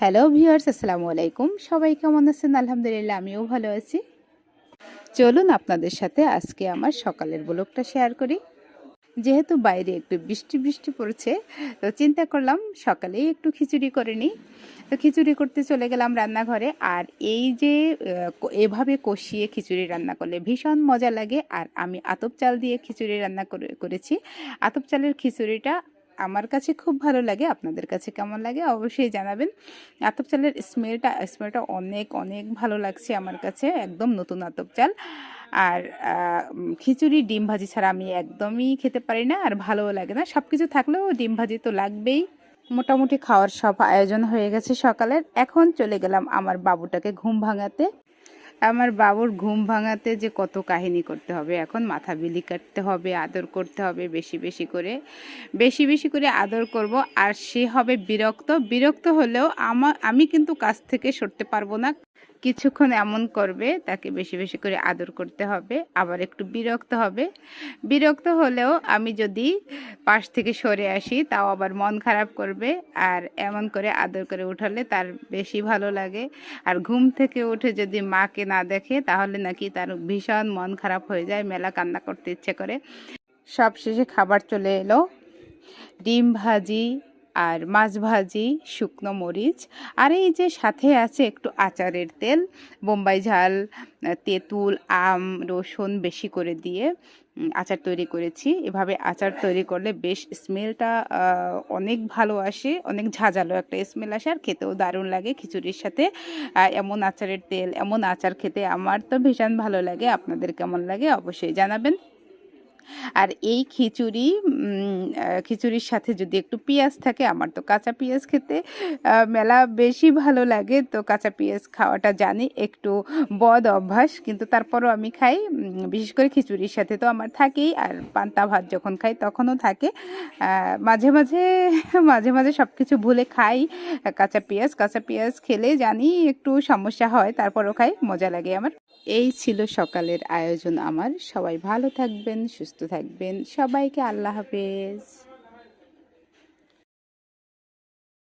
Hello viewers, আসসালামু আলাইকুম। সবাই কেমন আছেন? আলহামদুলিল্লাহ, আমিও ভালো আছি। চলুন আপনাদের সাথে আজকে আমার সকালের ব্লগটা শেয়ার করি। যেহেতু বাইরে একটু বৃষ্টি বৃষ্টি পড়ছে, তো চিন্তা করলাম সকালেই একটু খিচুড়ি করে নিই। তো খিচুড়ি করতে চলে গেলাম রান্নাঘরে। আর এই যে এভাবে কষিয়ে খিচুড়ি রান্না করলে ভীষণ মজা লাগে। আর আমি আতপ চাল দিয়ে খিচুড়ি রান্না করেছি। আতপ চালের খিচুড়িটা আমার কাছে খুব ভালো লাগে। আপনাদের কাছে কেমন লাগে অবশ্যই জানাবেন। আতপ চালের স্মেলটা অনেক অনেক ভালো লাগছে আমার কাছে, একদম নতুন আতপ চাল। আর খিচুড়ি ডিম ভাজি ছাড়া আমি একদমই খেতে পারি না, আর ভালোও লাগে না। সব কিছু থাকলেও ডিম ভাজি তো লাগবেই। মোটামুটি খাওয়ার সব আয়োজন হয়ে গেছে সকালের। এখন চলে গেলাম আমার বাবুটাকে ঘুম ভাঙাতে। আমার বাবুর ঘুম ভাঙাতে যে কত কাহিনী করতে হবে, এখন মাথা বিলি কাটতে হবে, আদর করতে হবে বেশি বেশি করে, বেশি বেশি করে আদর করব। আর সে হবে বিরক্ত। বিরক্ত হলেও আমি কিন্তু কাছ থেকে সরতে পারবো না। কিছুক্ষণ এমন করবে, তাকে বেশি বেশি করে আদর করতে হবে, আবার একটু বিরক্ত হবে। বিরক্ত হলেও আমি যদি পাশ থেকে সরে আসি তাও আবার মন খারাপ করবে। আর এমন করে আদর করে উঠালে তার বেশি ভালো লাগে। আর ঘুম থেকে উঠে যদি মাকে না দেখে তাহলে নাকি তার ভীষণ মন খারাপ হয়ে যায়, মেলা কান্না করতে ইচ্ছে করে। সব শেষে খাবার চলে এলো, ডিম ভাজি আর মাছ ভাজি, শুকনো মরিচ, আর এই যে সাথে আছে একটু আচারের তেল, বোম্বাই ঝাল, তেঁতুল, আম, রসুন বেশি করে দিয়ে আচার তৈরি করেছি। এভাবে আচার তৈরি করলে বেশ স্মেলটা অনেক ভালো আসে, অনেক ঝাঁঝালো একটা স্মেল আসে, আর খেতেও দারুণ লাগে খিচুড়ির সাথে। এমন আচারের তেল, এমন আচার খেতে আমার তো ভীষণ ভালো লাগে। আপনাদের কেমন লাগে অবশ্যই জানাবেন। আর এই খিচুড়ির সাথে যদি একটু পেঁয়াজ থাকে, আমার তো কাঁচা পেঁয়াজ খেতে মেলা বেশি ভালো লাগে। তো কাঁচা পেঁয়াজ খাওয়াটা জানি একটু বদ অভ্যাস, কিন্তু তারপরও আমি খাই। বিশেষ করে খিচুড়ির সাথে তো আমার থাকেই, আর পান্তা ভাত যখন খাই তখনও থাকে। মাঝে মাঝে মাঝে মাঝে সব কিছু ভুলে খাই কাঁচা পেঁয়াজ খেলে জানি একটু সমস্যা হয়, তারপরও খাই, মজা লাগে আমার। এই ছিল সকালের আয়োজন আমার। সবাই ভালো থাকবেন, সুস্থ থাকবেন। সবাইকে আল্লাহ হাফেজ।